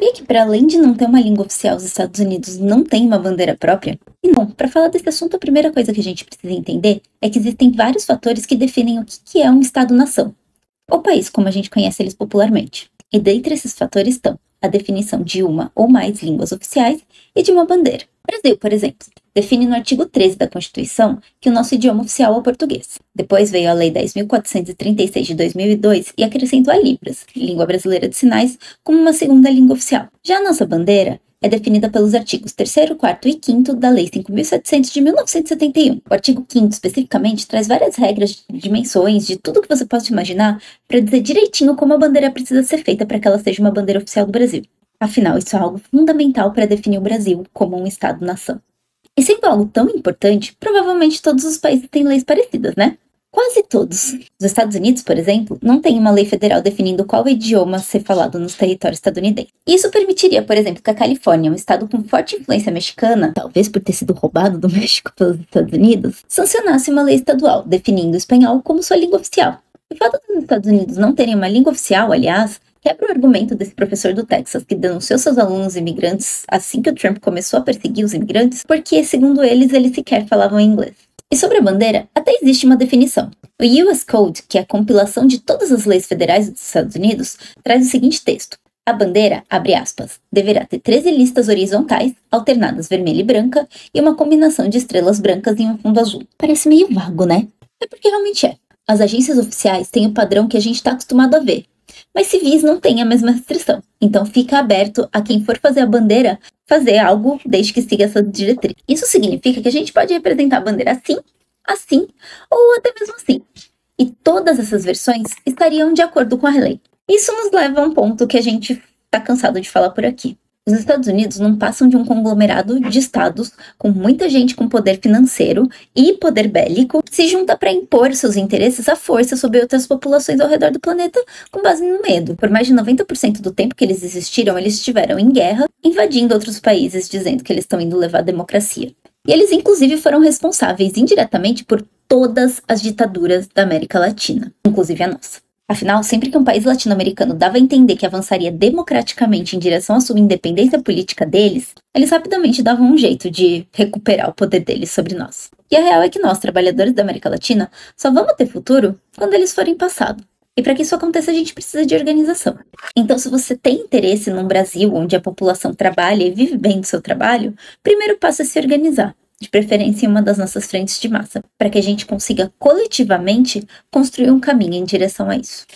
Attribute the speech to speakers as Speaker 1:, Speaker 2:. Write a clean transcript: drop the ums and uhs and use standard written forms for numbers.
Speaker 1: sabia que, para além de não ter uma língua oficial, os Estados Unidos não têm uma bandeira própria? E bom, para falar desse assunto, a primeira coisa que a gente precisa entender é que existem vários fatores que definem o que é um Estado-nação, ou país, como a gente conhece eles popularmente. E dentre esses fatores estão a definição de uma ou mais línguas oficiais e de uma bandeira. O Brasil, por exemplo, define no artigo 13 da Constituição que o nosso idioma oficial é o português. Depois veio a Lei 10.436 de 2002 e acrescentou a Libras, língua brasileira de sinais, como uma segunda língua oficial. Já a nossa bandeira é definida pelos artigos 3º, 4º e 5º da Lei 5.700 de 1971. O artigo 5º, especificamente, traz várias regras de dimensões, de tudo que você possa imaginar, para dizer direitinho como a bandeira precisa ser feita para que ela seja uma bandeira oficial do Brasil. Afinal, isso é algo fundamental para definir o Brasil como um Estado-nação. E sendo algo tão importante, provavelmente todos os países têm leis parecidas, né? Quase todos. Os Estados Unidos, por exemplo, não têm uma lei federal definindo qual idioma ser falado nos territórios estadunidenses. Isso permitiria, por exemplo, que a Califórnia, um estado com forte influência mexicana, talvez por ter sido roubado do México pelos Estados Unidos, sancionasse uma lei estadual, definindo o espanhol como sua língua oficial. O fato dos Estados Unidos não terem uma língua oficial, aliás, quebra o argumento desse professor do Texas que denunciou seus alunos imigrantes assim que o Trump começou a perseguir os imigrantes, porque, segundo eles sequer falavam inglês. E sobre a bandeira, até existe uma definição. O US Code, que é a compilação de todas as leis federais dos Estados Unidos, traz o seguinte texto. A bandeira, abre aspas, deverá ter 13 listas horizontais, alternadas vermelha e branca, e uma combinação de estrelas brancas em um fundo azul. Parece meio vago, né? É porque realmente é. As agências oficiais têm o padrão que a gente está acostumado a ver, mas civis não têm a mesma restrição. Então fica aberto a quem for fazer a bandeira fazer algo desde que siga essa diretriz. Isso significa que a gente pode representar a bandeira assim, assim ou até mesmo assim. E todas essas versões estariam de acordo com a lei. Isso nos leva a um ponto que a gente está cansado de falar por aqui. Os Estados Unidos não passam de um conglomerado de estados com muita gente com poder financeiro e poder bélico se junta para impor seus interesses à força sobre outras populações ao redor do planeta com base no medo. Por mais de 90% do tempo que eles existiram, eles estiveram em guerra, invadindo outros países, dizendo que eles estão indo levar a democracia. E eles, inclusive, foram responsáveis indiretamente por todas as ditaduras da América Latina, inclusive a nossa. Afinal, sempre que um país latino-americano dava a entender que avançaria democraticamente em direção à sua independência política deles, eles rapidamente davam um jeito de recuperar o poder deles sobre nós. E a real é que nós, trabalhadores da América Latina, só vamos ter futuro quando eles forem passado. E para que isso aconteça, a gente precisa de organização. Então, se você tem interesse num Brasil onde a população trabalha e vive bem do seu trabalho, o primeiro passo é se organizar, de preferência em uma das nossas frentes de massa, para que a gente consiga coletivamente construir um caminho em direção a isso.